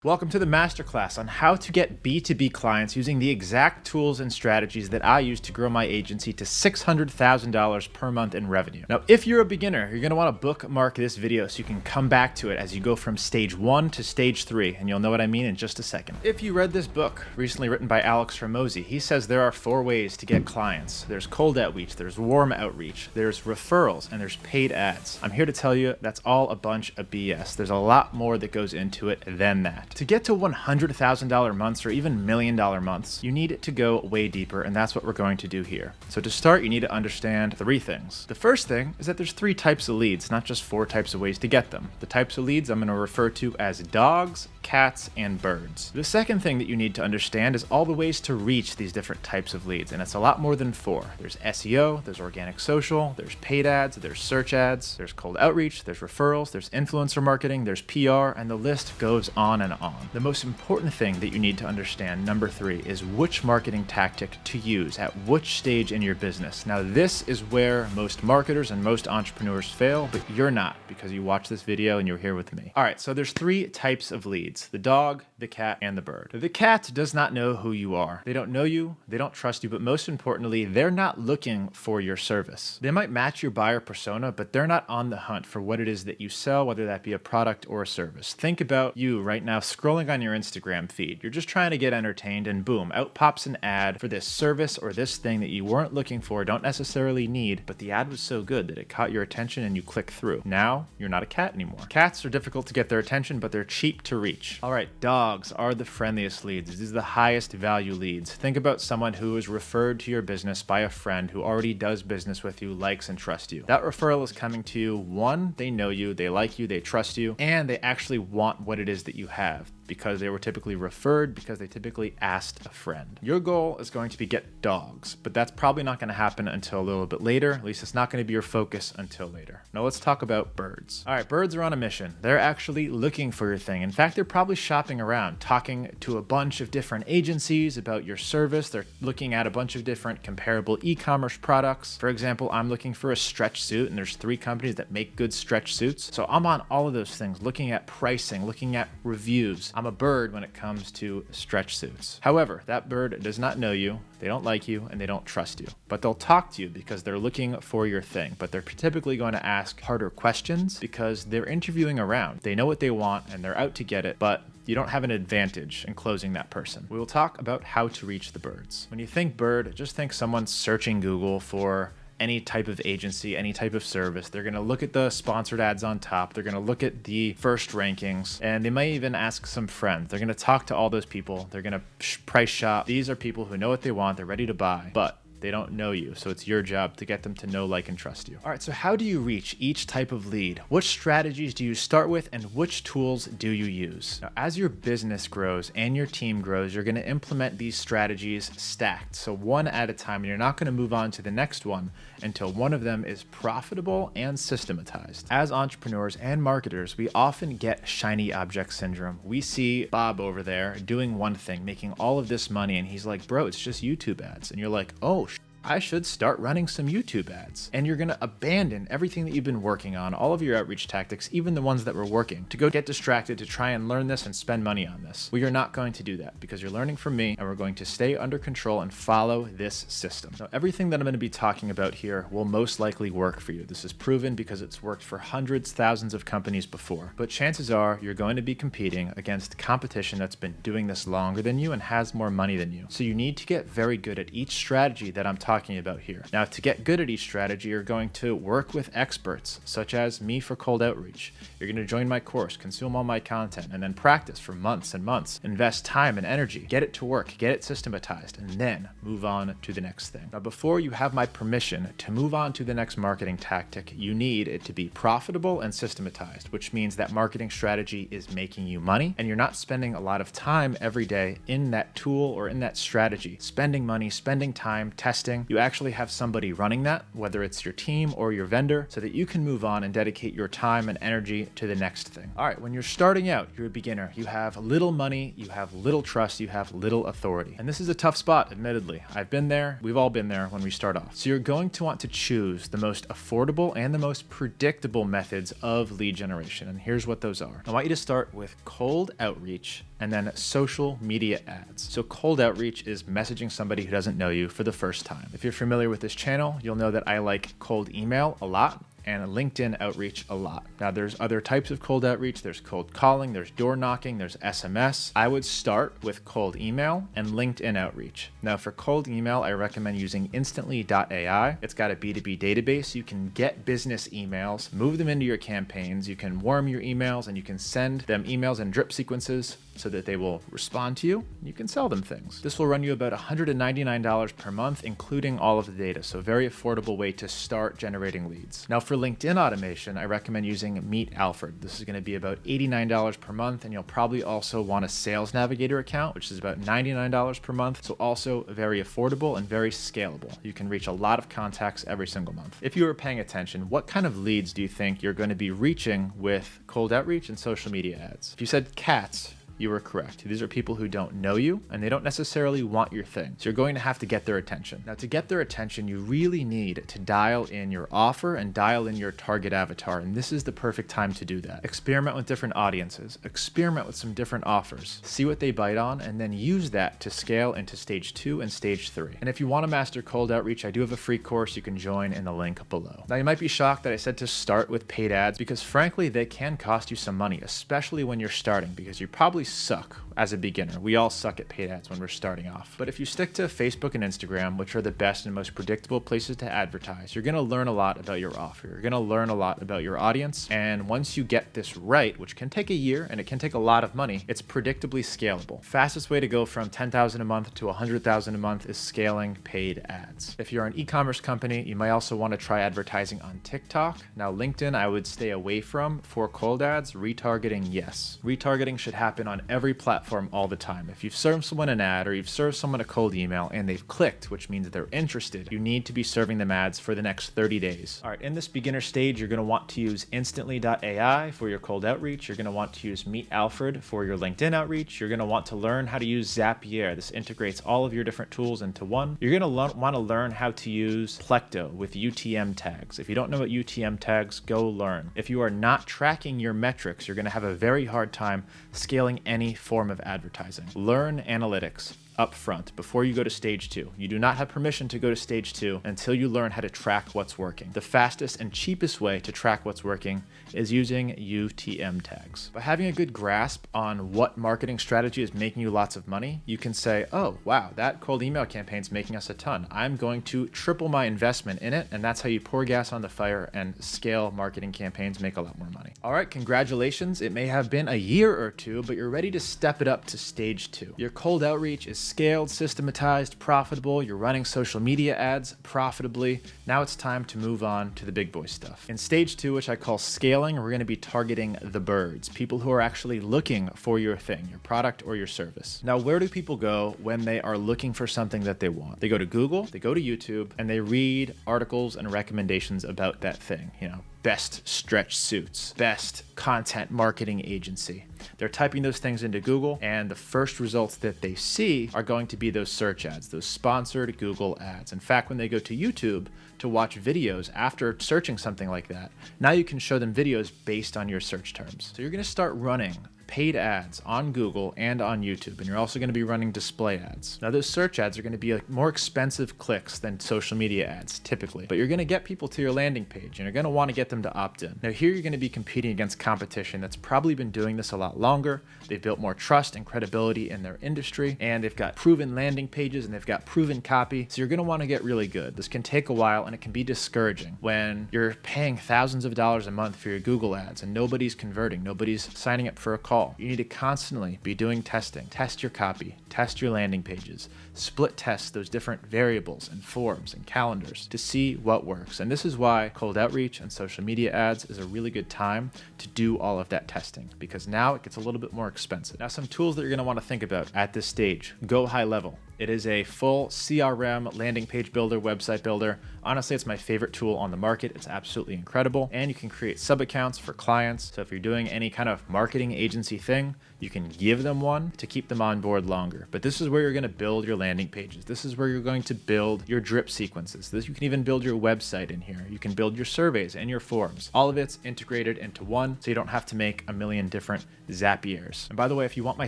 Welcome to the Masterclass on how to get B2B clients using the exact tools and strategies that I use to grow my agency to $600,000 per month in revenue. Now, if you're a beginner, you're going to want to bookmark this video so you can come back to it as you go from stage 1 to stage 3, and you'll know what I mean in just a second. If you read this book, recently written by Alex Hormozi, he says there are 4 ways to get clients. There's cold outreach, there's warm outreach, there's referrals, and there's paid ads. I'm here to tell you that's all a bunch of BS. There's a lot more that goes into it than that. To get to $100,000 months or even $1 million months, you need to go way deeper, and that's what we're going to do here. So to start, you need to understand 3 things. The first thing is that there's 3 types of leads, not just 4 types of ways to get them. The types of leads I'm going to refer to as dogs, cats, and birds. The second thing that you need to understand is all the ways to reach these different types of leads, and it's a lot more than 4. There's SEO, there's organic social, there's paid ads, there's search ads, there's cold outreach, there's referrals, there's influencer marketing, there's PR, and the list goes on and on. The most important thing that you need to understand, number 3, is which marketing tactic to use at which stage in your business. Now, this is where most marketers and most entrepreneurs fail, but you're not, because you watch this video and you're here with me. All right, so there's 3 types of leads: the dog, the cat, and the bird. The cat does not know who you are. They don't know you, they don't trust you, but most importantly, they're not looking for your service. They might match your buyer persona, but they're not on the hunt for what it is that you sell, whether that be a product or a service. Think about you right now scrolling on your Instagram feed. You're just trying to get entertained, and boom, out pops an ad for this service or this thing that you weren't looking for, don't necessarily need, but the ad was so good that it caught your attention and you click through. Now, you're not a cat anymore. Cats are difficult to get their attention, but they're cheap to reach. All right, dogs are the friendliest leads. These are the highest value leads. Think about someone who is referred to your business by a friend who already does business with you, likes and trusts you. That referral is coming to you. 1, they know you, they like you, they trust you, and they actually want what it is that you have, because they were typically referred, because they typically asked a friend. Your goal is going to be get dogs, but that's probably not going to happen until a little bit later. At least it's not going to be your focus until later. Now let's talk about birds. All right, birds are on a mission. They're actually looking for your thing. In fact, they're probably shopping around, talking to a bunch of different agencies about your service. They're looking at a bunch of different comparable e-commerce products. For example, I'm looking for a stretch suit, and there's 3 companies that make good stretch suits. So I'm on all of those things, looking at pricing, looking at reviews. I'm a bird when it comes to stretch suits. However, that bird does not know you, they don't like you, and they don't trust you. But they'll talk to you because they're looking for your thing. But they're typically going to ask harder questions because they're interviewing around. They know what they want and they're out to get it, but you don't have an advantage in closing that person. We will talk about how to reach the birds. When you think bird, just think someone searching Google for any type of agency, any type of service. They're going to look at the sponsored ads on top. They're going to look at the first rankings, and they might even ask some friends. They're going to talk to all those people. They're going to price shop. These are people who know what they want. They're ready to buy, but they don't know you, so it's your job to get them to know, like, and trust you. All right, so how do you reach each type of lead? Which strategies do you start with, and which tools do you use? Now, as your business grows and your team grows, you're gonna implement these strategies stacked, so one at a time, and you're not gonna move on to the next one until one of them is profitable and systematized. As entrepreneurs and marketers, we often get shiny object syndrome. We see Bob over there doing one thing, making all of this money, and he's like, bro, it's just YouTube ads. And you're like, oh, I should start running some YouTube ads. And you're gonna abandon everything that you've been working on, all of your outreach tactics, even the ones that were working, to go get distracted to try and learn this and spend money on this. We are not going to do that because you're learning from me, and we're going to stay under control and follow this system. Now, everything that I'm gonna be talking about here will most likely work for you. This is proven because it's worked for hundreds, thousands of companies before. But chances are you're going to be competing against competition that's been doing this longer than you and has more money than you. So you need to get very good at each strategy that I'm talking about here. Now, to get good at each strategy, you're going to work with experts, such as me for cold outreach. You're going to join my course, consume all my content, and then practice for months and months. Invest time and energy, get it to work, get it systematized, and then move on to the next thing. Now, before you have my permission to move on to the next marketing tactic, you need it to be profitable and systematized, which means that marketing strategy is making you money, and you're not spending a lot of time every day in that tool or in that strategy, spending money, spending time, testing. You actually have somebody running that, whether it's your team or your vendor, so that you can move on and dedicate your time and energy to the next thing. All right, when you're starting out, you're a beginner, you have little money, you have little trust, you have little authority. And this is a tough spot, admittedly. I've been there, we've all been there when we start off. So you're going to want to choose the most affordable and the most predictable methods of lead generation. And here's what those are. I want you to start with cold outreach and then social media ads. So cold outreach is messaging somebody who doesn't know you for the first time. If you're familiar with this channel, you'll know that I like cold email a lot and LinkedIn outreach a lot. Now there's other types of cold outreach. There's cold calling, there's door knocking, there's SMS. I would start with cold email and LinkedIn outreach. Now for cold email, I recommend using instantly.ai. It's got a B2B database. You can get business emails, move them into your campaigns. You can warm your emails and you can send them emails in drip sequences so that they will respond to you. You can sell them things. This will run you about $199 per month, including all of the data. So very affordable way to start generating leads. Now for LinkedIn automation, I recommend using Meet Alfred. This is going to be about $89 per month, and you'll probably also want a Sales Navigator account, which is about $99 per month. So also very affordable and very scalable. You can reach a lot of contacts every single month. If you were paying attention, what kind of leads do you think you're going to be reaching with cold outreach and social media ads? If you said cats, you were correct. These are people who don't know you and they don't necessarily want your thing. So you're going to have to get their attention. Now to get their attention, you really need to dial in your offer and dial in your target avatar. And this is the perfect time to do that. Experiment with different audiences, experiment with some different offers, see what they bite on, and then use that to scale into stage 2 and stage 3. And if you want to master cold outreach, I do have a free course you can join in the link below. Now you might be shocked that I said to start with paid ads because frankly, they can cost you some money, especially when you're starting, because you probably suck as a beginner. We all suck at paid ads when we're starting off. But if you stick to Facebook and Instagram, which are the best and most predictable places to advertise, you're going to learn a lot about your offer. You're going to learn a lot about your audience. And once you get this right, which can take a year and it can take a lot of money, it's predictably scalable. Fastest way to go from 10,000 a month to 100,000 a month is scaling paid ads. If you're an e-commerce company, you might also want to try advertising on TikTok. Now, LinkedIn, I would stay away from for cold ads. Retargeting, yes. Retargeting should happen on every platform all the time. If you've served someone an ad or you've served someone a cold email and they've clicked, which means they're interested, you need to be serving them ads for the next 30 days. All right, in this beginner stage, you're going to want to use instantly.ai for your cold outreach. You're going to want to use Meet Alfred for your LinkedIn outreach. You're going to want to learn how to use Zapier. This integrates all of your different tools into one. You're going to want to learn how to use Plecto with UTM tags. If you don't know what UTM tags, go learn. If you are not tracking your metrics, you're going to have a very hard time scaling any form of advertising. Learn analytics up front before you go to stage 2. You do not have permission to go to stage 2 until you learn how to track what's working. The fastest and cheapest way to track what's working is using UTM tags. By having a good grasp on what marketing strategy is making you lots of money, you can say, oh, wow, that cold email campaign is making us a ton. I'm going to triple my investment in it. And that's how you pour gas on the fire and scale marketing campaigns, make a lot more money. All right, congratulations. It may have been a year or two, but you're ready to step it up to stage 2. Your cold outreach is scaled, systematized, profitable. You're running social media ads profitably. Now it's time to move on to the big boy stuff. In stage 2, which I call scaling, we're going to be targeting the birds, people who are actually looking for your thing, your product or your service. Now, where do people go when they are looking for something that they want? They go to Google, they go to YouTube, and they read articles and recommendations about that thing. You know, best stretch suits, best content marketing agency. They're typing those things into Google, and the first results that they see are going to be those search ads, those sponsored Google ads. In fact, when they go to YouTube to watch videos after searching something like that, now you can show them videos based on your search terms. So you're going to start running paid ads on Google and on YouTube, and you're also going to be running display ads. Now, those search ads are going to be like more expensive clicks than social media ads typically, but you're going to get people to your landing page and you're going to want to get them to opt in. Now, here you're going to be competing against competition that's probably been doing this a lot longer. They've built more trust and credibility in their industry, and they've got proven landing pages and they've got proven copy. So you're going to want to get really good. This can take a while and it can be discouraging when you're paying thousands of dollars a month for your Google ads and nobody's converting, nobody's signing up for a call. You need to constantly be doing testing. Test your copy, test your landing pages, split test those different variables and forms and calendars to see what works. And this is why cold outreach and social media ads is a really good time to do all of that testing, because now it gets a little bit more expensive. Now, some tools that you're going to want to think about at this stage: go high level. It is a full CRM, landing page builder, website builder. Honestly, it's my favorite tool on the market. It's absolutely incredible. And you can create sub-accounts for clients. So if you're doing any kind of marketing agency thing, you can give them one to keep them on board longer. But this is where you're going to build your landing pages. This is where you're going to build your drip sequences. You can even build your website in here. You can build your surveys and your forms. All of it's integrated into one, so you don't have to make a million different Zapiers. And by the way, if you want my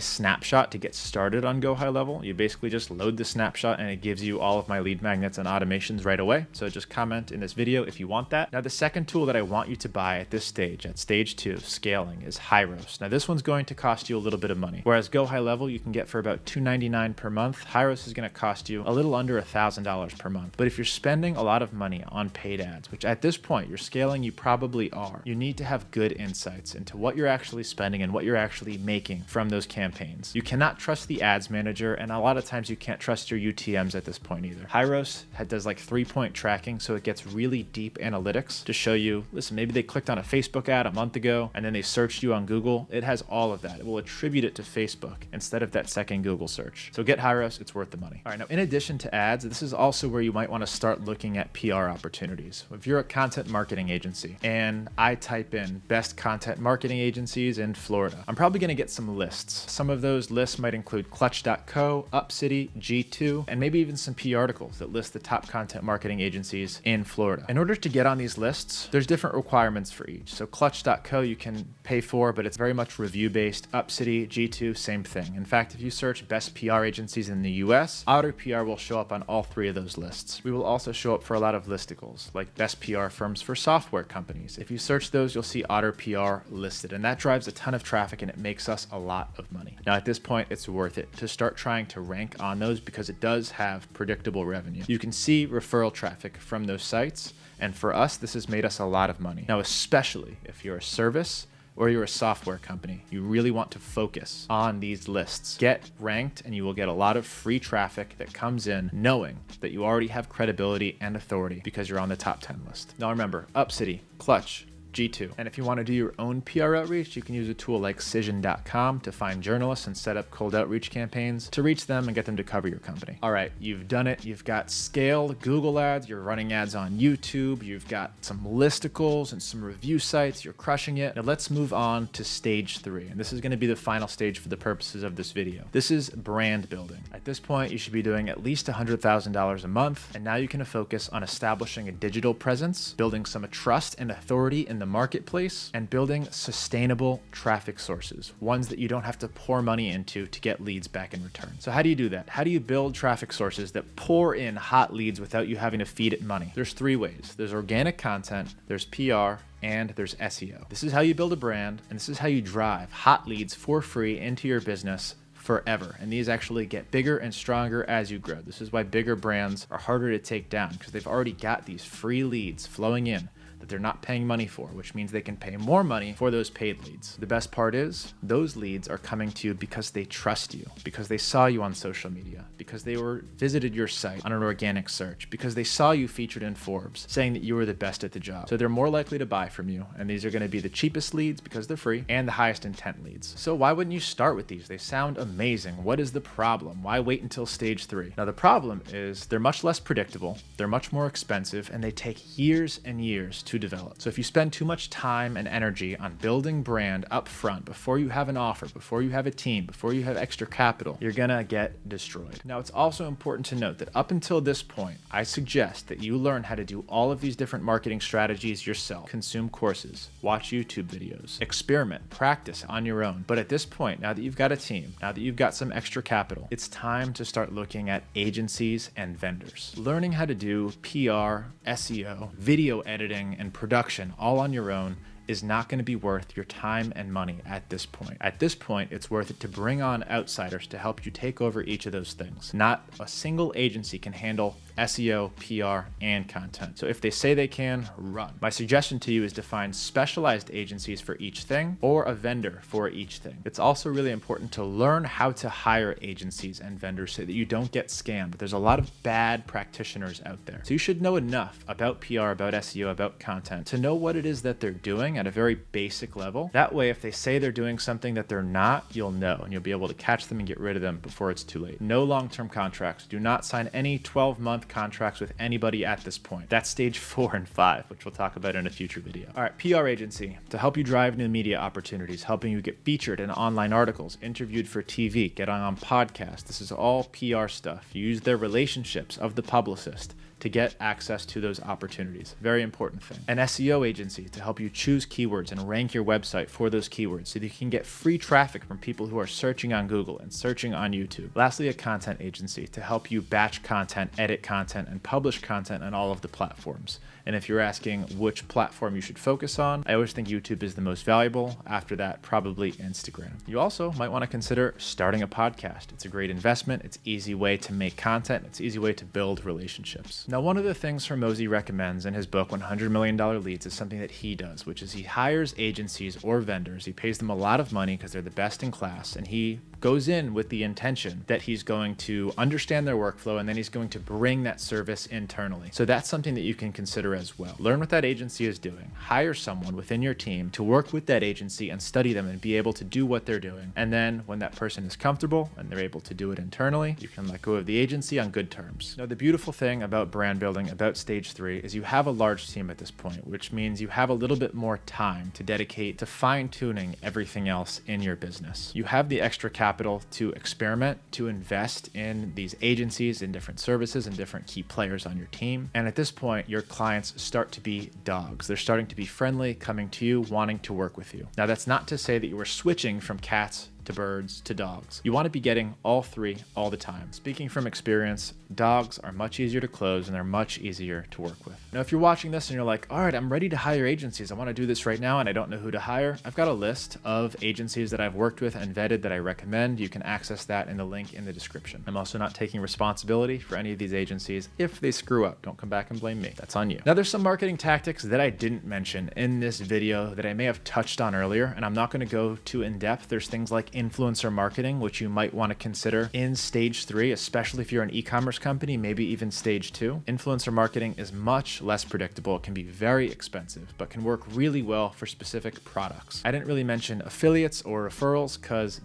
snapshot to get started on Go High Level, you basically just load the snapshot and it gives you all of my lead magnets and automations right away. So just comment in this video if you want that. Now, the second tool that I want you to buy at this stage, at stage 2, scaling, is Hyros. Now, this one's going to cost you a little bit of money. Whereas Go High Level, you can get for about $299 per month. Hyros is going to cost you a little under $1,000 per month. But if you're spending a lot of money on paid ads, which at this point you're scaling, you probably are, you need to have good insights into what you're actually spending and what you're actually making from those campaigns. You cannot trust the ads manager, and a lot of times you can't trust your UTMs at this point either. Hyros does like 3-point tracking, so it gets really deep analytics to show you, listen, maybe they clicked on a Facebook ad a month ago and then they searched you on Google. It has all of that. It will attribute it to Facebook instead of that second Google search. So get Hyros, it's worth the money. All right, now in addition to ads, this is also where you might want to start looking at PR opportunities. If you're a content marketing agency and I type in best content marketing agencies in Florida, I'm probably going to get some lists. Some of those lists might include Clutch.co, UpCity, G2, and maybe even some PR articles that list the top content marketing agencies in Florida. In order to get on these lists, there's different requirements for each. So Clutch.co you can pay for, but it's very much review based. UpCity, G2, same thing. In fact, if you search best PR agencies in the US, Otter PR will show up on all 3 of those lists. We will also show up for a lot of listicles, like best PR firms for software companies. If you search those, you'll see Otter PR listed, and that drives a ton of traffic and it makes us a lot of money. Now at this point, it's worth it to start trying to rank on those because it does have predictable revenue. You can see referral traffic from those sites, and for us, this has made us a lot of money. Now, especially if you're a service or you're a software company, you really want to focus on these lists. Get ranked and you will get a lot of free traffic that comes in knowing that you already have credibility and authority because you're on the top 10 list. Now remember, UpCity, Clutch, G2. And if you want to do your own PR outreach, you can use a tool like Cision.com to find journalists and set up cold outreach campaigns to reach them and get them to cover your company. All right, you've done it. You've got scaled Google ads, you're running ads on YouTube, you've got some listicles and some review sites, you're crushing it. Now let's move on to stage 3. And this is going to be the final stage for the purposes of this video. This is brand building. At this point, you should be doing at least $100,000 a month. And now you can focus on establishing a digital presence, building some trust and authority in the marketplace, and building sustainable traffic sources, ones that you don't have to pour money into to get leads back in return. So how do you do that? How do you build traffic sources that pour in hot leads without you having to feed it money? There's 3 ways. There's organic content, there's PR, and there's SEO. This is how you build a brand, and this is how you drive hot leads for free into your business forever. And these actually get bigger and stronger as you grow. This is why bigger brands are harder to take down, because they've already got these free leads flowing in that they're not paying money for, which means they can pay more money for those paid leads. The best part is those leads are coming to you because they trust you, because they saw you on social media, because they visited your site on an organic search, because they saw you featured in Forbes saying that you were the best at the job. So they're more likely to buy from you, and these are going to be the cheapest leads because they're free and the highest intent leads. So why wouldn't you start with these? They sound amazing. What is the problem? Why wait until stage 3? Now the problem is they're much less predictable, they're much more expensive, and they take years and years to develop. So if you spend too much time and energy on building brand up front before you have an offer, before you have a team, before you have extra capital, you're gonna get destroyed. Now it's also important to note that up until this point, I suggest that you learn how to do all of these different marketing strategies yourself. Consume courses, watch YouTube videos, experiment, practice on your own. But at this point, now that you've got a team, now that you've got some extra capital, it's time to start looking at agencies and vendors. Learning how to do PR, SEO, video editing, and production all on your own is not going to be worth your time and money at this point. At this point, it's worth it to bring on outsiders to help you take over each of those things. Not a single agency can handle SEO, PR, and content. So if they say they can, run. My suggestion to you is to find specialized agencies for each thing or a vendor for each thing. It's also really important to learn how to hire agencies and vendors so that you don't get scammed. There's a lot of bad practitioners out there. So you should know enough about PR, about SEO, about content to know what it is that they're doing at a very basic level. That way, if they say they're doing something that they're not, you'll know and you'll be able to catch them and get rid of them before it's too late. No long-term contracts. Do not sign any 12-month contracts with anybody at this point. That's stage 4 and 5, which we'll talk about in a future video. All right, PR agency to help you drive new media opportunities, helping you get featured in online articles, interviewed for TV, get on podcasts. This is all PR stuff. Use their relationships of the publicist to get access to those opportunities. Very important thing. An SEO agency to help you choose keywords and rank your website for those keywords so that you can get free traffic from people who are searching on Google and searching on YouTube. Lastly, a content agency to help you batch content, edit content, and publish content on all of the platforms. And if you're asking which platform you should focus on, I always think YouTube is the most valuable. After that, probably Instagram. You also might want to consider starting a podcast. It's a great investment. It's an easy way to make content. It's an easy way to build relationships. Now, one of the things Hormozi recommends in his book, $100 Million Leads, is something that he does, which is he hires agencies or vendors. He pays them a lot of money because they're the best in class, and he goes in with the intention that he's going to understand their workflow and then he's going to bring that service internally. So that's something that you can consider as well. Learn what that agency is doing. Hire someone within your team to work with that agency and study them and be able to do what they're doing. And then when that person is comfortable and they're able to do it internally, you can let go of the agency on good terms. Now, the beautiful thing about brand building, about stage 3, is you have a large team at this point, which means you have a little bit more time to dedicate to fine-tuning everything else in your business. You have the extra capital to experiment, to invest in these agencies, in different services, and different key players on your team. And at this point, your clients start to be dogs. They're starting to be friendly, coming to you, wanting to work with you. Now, that's not to say that you are switching from cats to birds to dogs. You want to be getting all 3 all the time. Speaking from experience, dogs are much easier to close and they're much easier to work with. Now, if you're watching this and you're like, all right, I'm ready to hire agencies. I want to do this right now and I don't know who to hire. I've got a list of agencies that I've worked with and vetted that I recommend. You can access that in the link in the description. I'm also not taking responsibility for any of these agencies. If they screw up, don't come back and blame me. That's on you. Now, there's some marketing tactics that I didn't mention in this video that I may have touched on earlier, and I'm not going to go too in depth. There's things like influencer marketing, which you might want to consider in stage 3, especially if you're an e-commerce company, maybe even stage 2. Influencer marketing is much less predictable. It can be very expensive, but can work really well for specific products. I didn't really mention affiliates or referrals because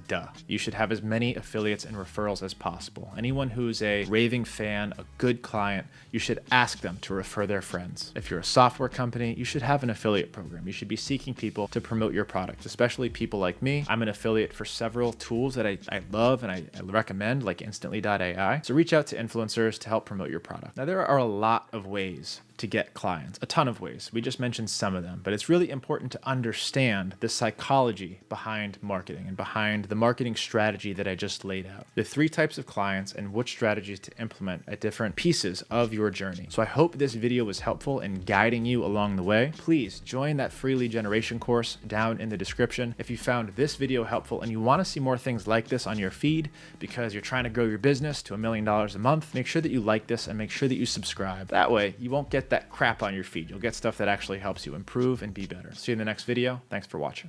you should have as many affiliates and referrals as possible. Anyone who's a raving fan, a good client, you should ask them to refer their friends. If you're a software company, you should have an affiliate program. You should be seeking people to promote your product, especially people like me. I'm an affiliate for several tools that I love and I recommend, like Instantly.ai. So reach out to influencers to help promote your product. Now, there are a lot of ways to get clients, a ton of ways. We just mentioned some of them, but it's really important to understand the psychology behind marketing and behind the marketing strategy that I just laid out. The 3 types of clients and which strategies to implement at different pieces of your journey. So I hope this video was helpful in guiding you along the way. Please join that free lead generation course down in the description. If you found this video helpful and you want to see more things like this on your feed because you're trying to grow your business to $1 million a month, make sure that you like this and make sure that you subscribe. That way you won't get that crap on your feed. You'll get stuff that actually helps you improve and be better. See you in the next video. Thanks for watching.